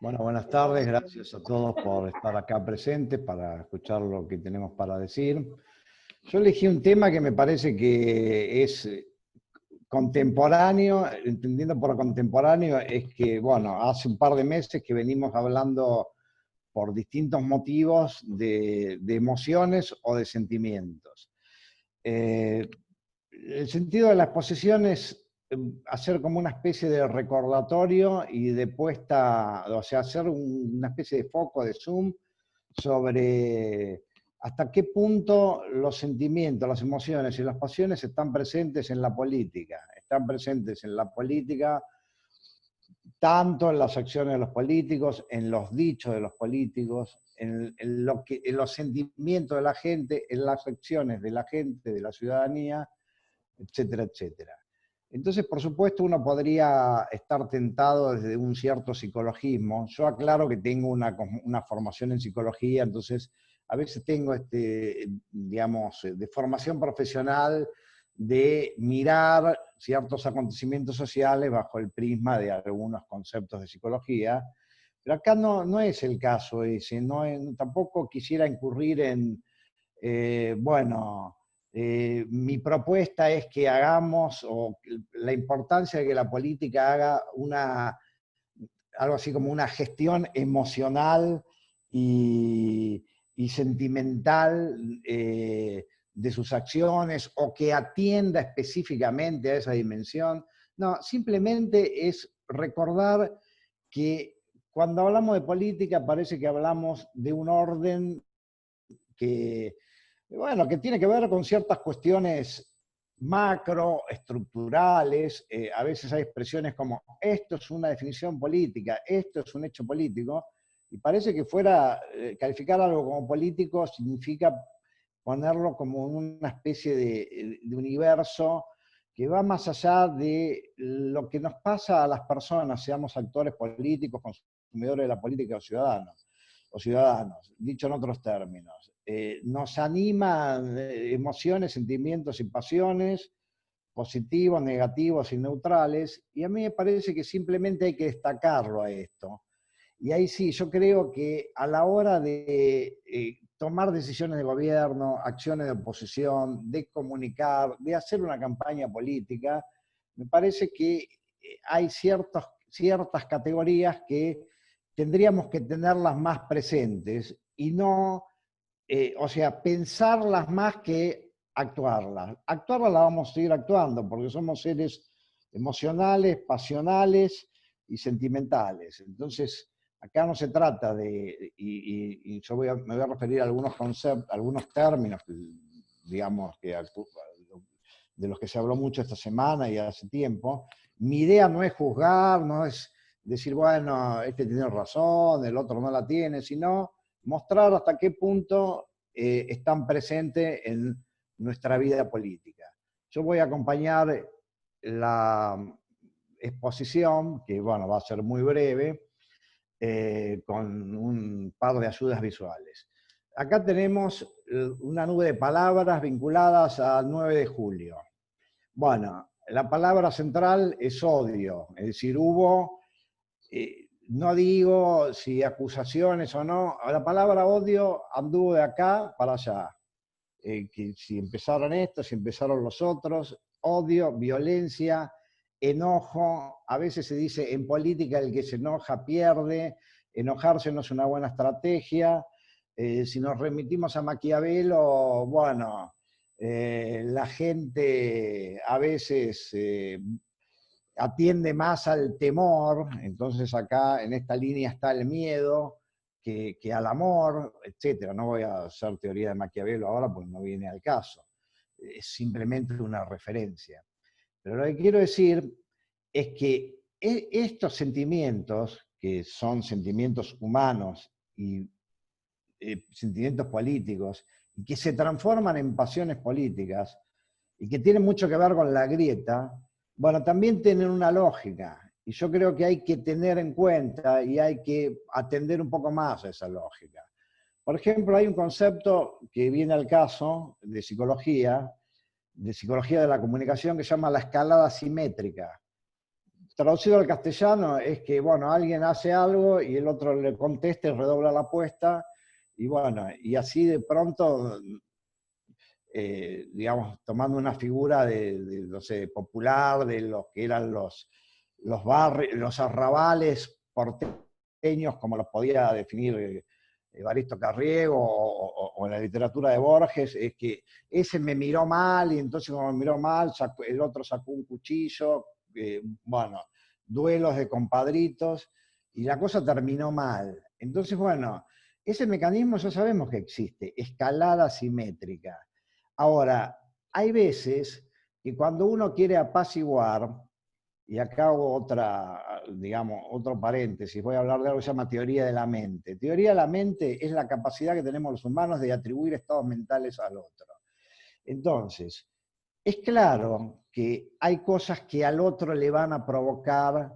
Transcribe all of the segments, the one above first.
Bueno, buenas tardes, gracias a todos por estar acá presentes para escuchar lo que tenemos para decir. Yo elegí un tema que me parece que es contemporáneo, entendiendo por contemporáneo, es que, bueno, hace un par de meses que venimos hablando por distintos motivos de emociones o de sentimientos. El sentido de la exposición es hacer como una especie de recordatorio y de puesta, o sea, hacer una especie de foco, de zoom, sobre hasta qué punto los sentimientos, las emociones y las pasiones están presentes en la política. Están presentes en la política tanto en las acciones de los políticos, en los dichos de los políticos, en los sentimientos de la gente, en las acciones de la gente, de la ciudadanía, etcétera, etcétera. Entonces, por supuesto, uno podría estar tentado desde un cierto psicologismo. Yo aclaro que tengo una formación en psicología, entonces a veces tengo, digamos, de formación profesional de mirar ciertos acontecimientos sociales bajo el prisma de algunos conceptos de psicología, pero acá no es el caso ese, tampoco quisiera incurrir en, bueno, mi propuesta es que hagamos, o la importancia de que la política haga algo así como una gestión emocional y sentimental de sus acciones, o que atienda específicamente a esa dimensión. No, simplemente es recordar que cuando hablamos de política parece que hablamos de un orden que, bueno, que tiene que ver con ciertas cuestiones macroestructurales. A veces hay expresiones como esto es una definición política, esto es un hecho político, y parece que calificar algo como político significa ponerlo como una especie de universo que va más allá de lo que nos pasa a las personas, seamos actores políticos, consumidores de la política o ciudadanos, dicho en otros términos. Nos animan emociones, sentimientos y pasiones, positivos, negativos y neutrales, y a mí me parece que simplemente hay que destacarlo a esto. Y ahí sí, yo creo que a la hora de tomar decisiones de gobierno, acciones de oposición, de comunicar, de hacer una campaña política, me parece que hay ciertas categorías que tendríamos que tenerlas más presentes y no, o sea, pensarlas más que actuarlas. Actuarlas las vamos a seguir actuando porque somos seres emocionales, pasionales y sentimentales. Entonces, acá no se trata y yo me voy a referir a algunos conceptos, algunos términos, digamos, de los que se habló mucho esta semana y hace tiempo. Mi idea no es juzgar, no es decir, bueno, este tiene razón, el otro no la tiene, sino mostrar hasta qué punto están presentes en nuestra vida política. Yo voy a acompañar la exposición, que bueno, va a ser muy breve, con un par de ayudas visuales. Acá tenemos una nube de palabras vinculadas al 9 de julio. Bueno, la palabra central es odio, es decir, no digo si acusaciones o no, la palabra odio anduvo de acá para allá. Que si empezaron estos, si empezaron los otros, odio, violencia, enojo. A veces se dice en política el que se enoja pierde, enojarse no es una buena estrategia. Si nos remitimos a Maquiavelo, bueno, la gente a veces atiende más al temor, entonces acá en esta línea está el miedo que al amor, etc. No voy a hacer teoría de Maquiavelo ahora porque no viene al caso, es simplemente una referencia. Pero lo que quiero decir es que estos sentimientos, que son sentimientos humanos y sentimientos políticos, y que se transforman en pasiones políticas, y que tienen mucho que ver con la grieta, bueno, también tienen una lógica. Y yo creo que hay que tener en cuenta y hay que atender un poco más a esa lógica. Por ejemplo, hay un concepto que viene al caso de psicología de la comunicación, que se llama la escalada simétrica. traducido al castellano es que, bueno, alguien hace algo y el otro le contesta y redobla la apuesta, y bueno, y así de pronto, digamos, tomando una figura no sé, popular, de lo que eran los barrios, los arrabales porteños, como los podía definir Evaristo Carriego o en la literatura de Borges, es que ese me miró mal y entonces como me miró mal, el otro sacó un cuchillo, bueno, duelos de compadritos, y la cosa terminó mal. Entonces, bueno, ese mecanismo ya sabemos que existe, escalada simétrica. Ahora, hay veces que cuando uno quiere apaciguar, y acá hago otra, digamos, otro paréntesis, voy a hablar de algo que se llama teoría de la mente. Teoría de la mente es la capacidad que tenemos los humanos de atribuir estados mentales al otro. Entonces, es claro que hay cosas que al otro le van a provocar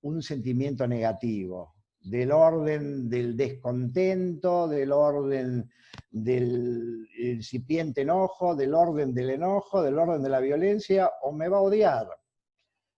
un sentimiento negativo, del orden del descontento, del orden del incipiente enojo, del orden del enojo, del orden de la violencia, o me va a odiar.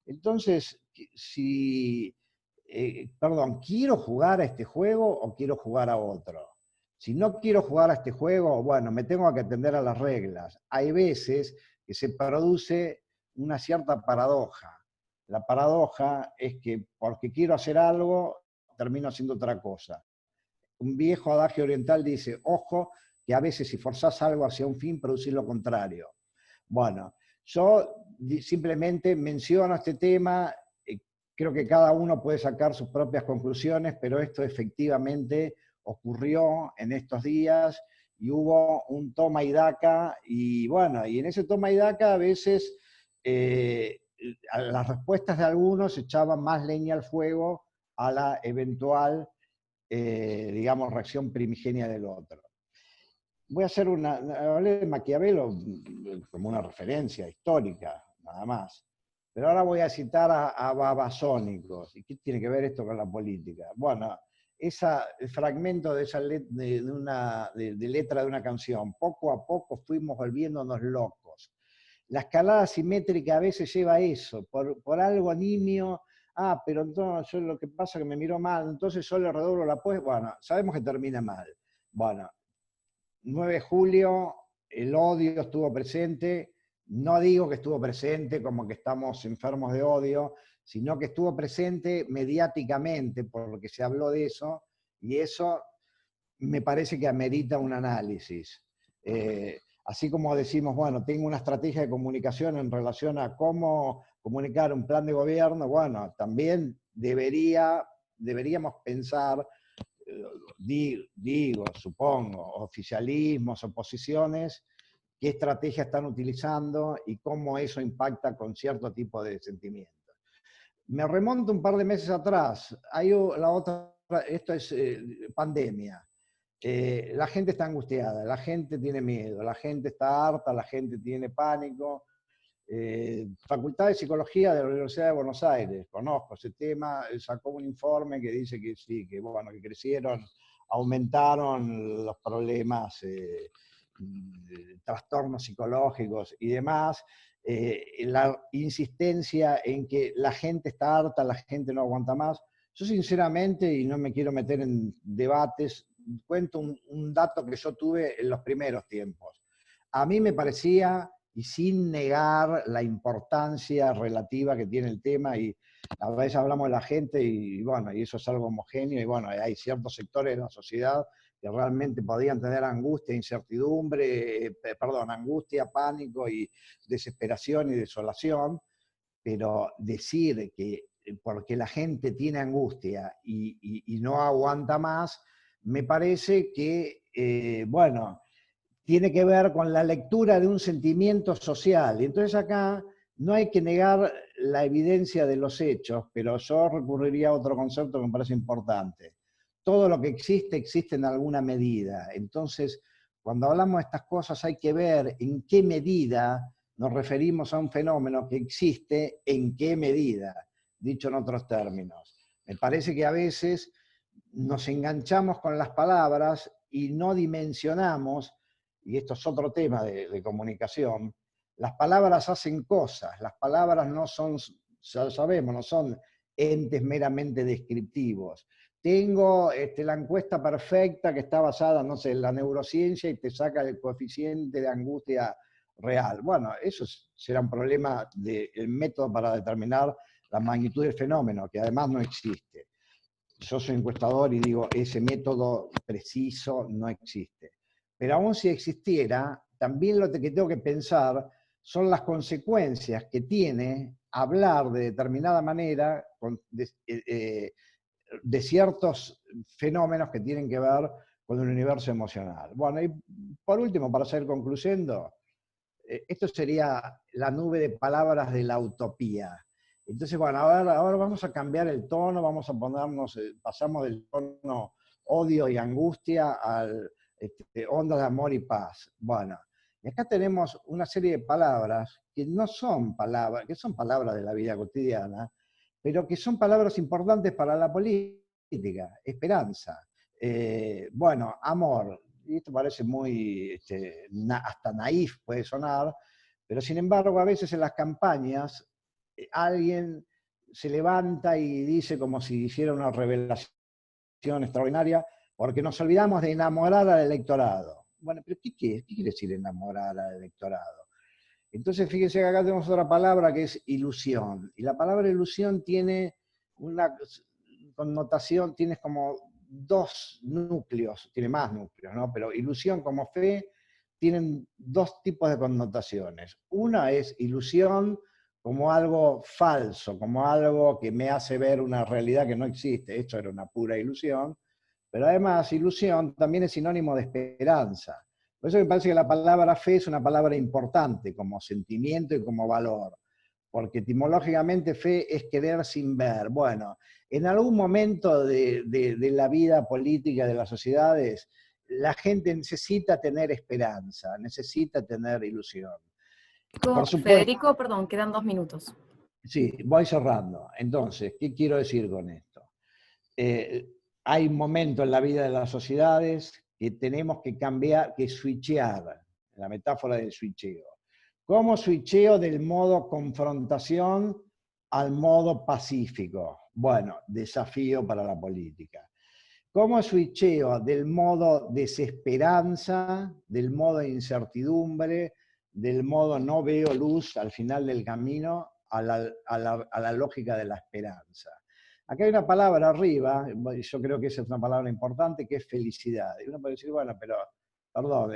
Entonces, si, perdón, ¿quiero jugar a este juego o quiero jugar a otro? Si no quiero jugar a este juego, bueno, me tengo que atender a las reglas. Hay veces que se produce una cierta paradoja. La paradoja es que porque quiero hacer algo, termino haciendo otra cosa. Un viejo adagio oriental dice, ojo, que a veces si forzás algo hacia un fin, producís lo contrario. Bueno, yo simplemente menciono este tema, creo que cada uno puede sacar sus propias conclusiones, pero esto efectivamente ocurrió en estos días y hubo un toma y daca, y bueno, y en ese toma y daca a veces a las respuestas de algunos echaban más leña al fuego a la eventual, digamos, reacción primigenia del otro. Voy a hacer hablé de Maquiavelo como una referencia histórica, nada más. Pero ahora voy a citar a Babasónicos. ¿Y qué tiene que ver esto con la política? Bueno, el fragmento de esa de letra de una canción, poco a poco fuimos volviéndonos locos. La escalada simétrica a veces lleva a eso, por algo nimio. Ah, pero entonces yo lo que pasa es que me miro mal, entonces yo le redoblo la apuesta. Bueno, sabemos que termina mal. Bueno, 9 de julio, el odio estuvo presente. No digo que estuvo presente como que estamos enfermos de odio, sino que estuvo presente mediáticamente, porque se habló de eso, y eso me parece que amerita un análisis. Así como decimos, bueno, tengo una estrategia de comunicación en relación a cómo comunicar un plan de gobierno, bueno, también deberíamos pensar, digo, supongo, oficialismos, oposiciones, qué estrategia están utilizando y cómo eso impacta con cierto tipo de sentimientos. Me remonto un par de meses atrás, hay la otra, esto es pandemia. La gente está angustiada, la gente tiene miedo, la gente está harta, la gente tiene pánico. Facultad de Psicología de la Universidad de Buenos Aires, conozco ese tema, sacó un informe que dice que sí, que bueno, que crecieron, aumentaron los problemas, trastornos psicológicos y demás, la insistencia en que la gente está harta, la gente no aguanta más. Yo sinceramente, y no me quiero meter en debates, cuento un dato que yo tuve en los primeros tiempos. A mí me parecía, y sin negar la importancia relativa que tiene el tema, y a veces hablamos de la gente y bueno, y eso es algo homogéneo, y bueno, hay ciertos sectores de la sociedad que realmente podían tener angustia, incertidumbre, perdón, angustia, pánico y desesperación y desolación, pero decir que porque la gente tiene angustia y no aguanta más, me parece que, bueno, tiene que ver con la lectura de un sentimiento social. Y entonces acá no hay que negar la evidencia de los hechos, pero yo recurriría a otro concepto que me parece importante. Todo lo que existe, existe en alguna medida. Entonces, cuando hablamos de estas cosas hay que ver en qué medida nos referimos a un fenómeno que existe, en qué medida, dicho en otros términos. Me parece que a veces nos enganchamos con las palabras y no dimensionamos, y esto es otro tema de comunicación, las palabras hacen cosas, las palabras no son ya sabemos, no son entes meramente descriptivos. Tengo la encuesta perfecta que está basada, no sé, en la neurociencia y te saca el coeficiente de angustia real. Bueno, eso será un problema del método para determinar la magnitud del fenómeno, que además no existe. Yo soy encuestador y digo, ese método preciso no existe. Pero aún si existiera, también lo que tengo que pensar son las consecuencias que tiene hablar de determinada manera de ciertos fenómenos que tienen que ver con el universo emocional. Bueno, y por último, para seguir concluyendo, esto sería la nube de palabras de la utopía. Entonces, bueno, ahora vamos a cambiar el tono, vamos a ponernos, pasamos del tono odio y angustia al onda de amor y paz. Bueno, y acá tenemos una serie de palabras que no son palabras, que son palabras de la vida cotidiana, pero que son palabras importantes para la política. Esperanza, bueno, amor, y esto parece muy, hasta naif puede sonar, pero sin embargo a veces en las campañas alguien se levanta y dice como si hiciera una revelación extraordinaria, porque nos olvidamos de enamorar al electorado. Bueno, pero ¿qué quiere decir enamorar al electorado? Entonces fíjense que acá tenemos otra palabra que es ilusión, y la palabra ilusión tiene una connotación, tiene como dos núcleos, tiene más núcleos, ¿no? Pero ilusión como fe tienen dos tipos de connotaciones. Una es ilusión como algo falso, como algo que me hace ver una realidad que no existe. Esto era una pura ilusión. Pero además, ilusión también es sinónimo de esperanza. Por eso me parece que la palabra fe es una palabra importante como sentimiento y como valor. Porque etimológicamente fe es querer sin ver. Bueno, en algún momento de la vida política de las sociedades, la gente necesita tener esperanza, necesita tener ilusión. Por supuesto, Federico, perdón, quedan 2 minutos. sí, voy cerrando. Entonces, ¿qué quiero decir con esto? Hay un momento en la vida de las sociedades que tenemos que cambiar, que switchear, la metáfora del switcheo. ¿Cómo switcheo del modo confrontación al modo pacífico? Bueno, desafío para la política. ¿Cómo switcheo del modo desesperanza, del modo incertidumbre, del modo no veo luz al final del camino a la lógica de la esperanza? Acá hay una palabra arriba, y yo creo que esa es una palabra importante, que es felicidad. Y uno puede decir, bueno, pero, perdón,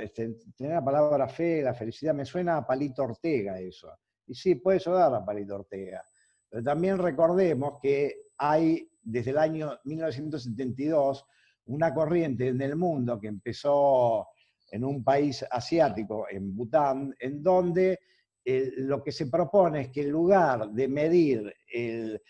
tener la palabra fe, la felicidad, me suena a Palito Ortega eso. Y sí, puede sonar a Palito Ortega. Pero también recordemos que hay, desde el año 1972, una corriente en el mundo que empezó en un país asiático, en Bután, en donde lo que se propone es que en lugar de medir el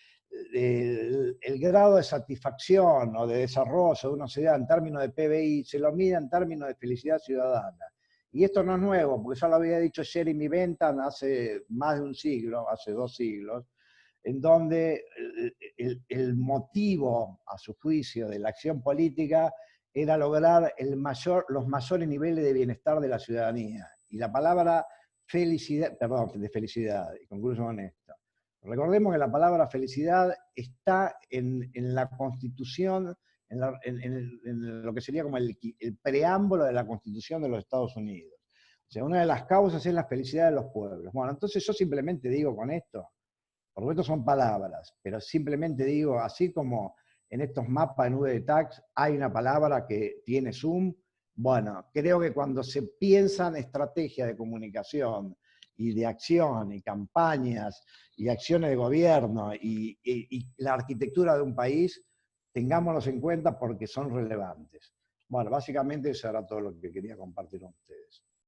grado de satisfacción o de desarrollo de una sociedad en términos de PBI, se lo mide en términos de felicidad ciudadana. Y esto no es nuevo, porque ya lo había dicho Jeremy Bentham hace más de un siglo, hace 2 siglos, en donde el motivo, a su juicio, de la acción política era lograr los mayores niveles de bienestar de la ciudadanía. Y la palabra felicidad, perdón, de felicidad, y concluyo con esto. Recordemos que la palabra felicidad está en la Constitución, en lo que sería como el preámbulo de la Constitución de los Estados Unidos. O sea, una de las causas es la felicidad de los pueblos. Bueno, entonces yo simplemente digo con esto, por supuesto son palabras, pero simplemente digo, así como en estos mapas de nube de tags hay una palabra que tiene zoom, bueno, creo que cuando se piensan estrategias de comunicación y de acción y campañas y acciones de gobierno y la arquitectura de un país, tengámoslos en cuenta porque son relevantes. Bueno, básicamente eso era todo lo que quería compartir con ustedes.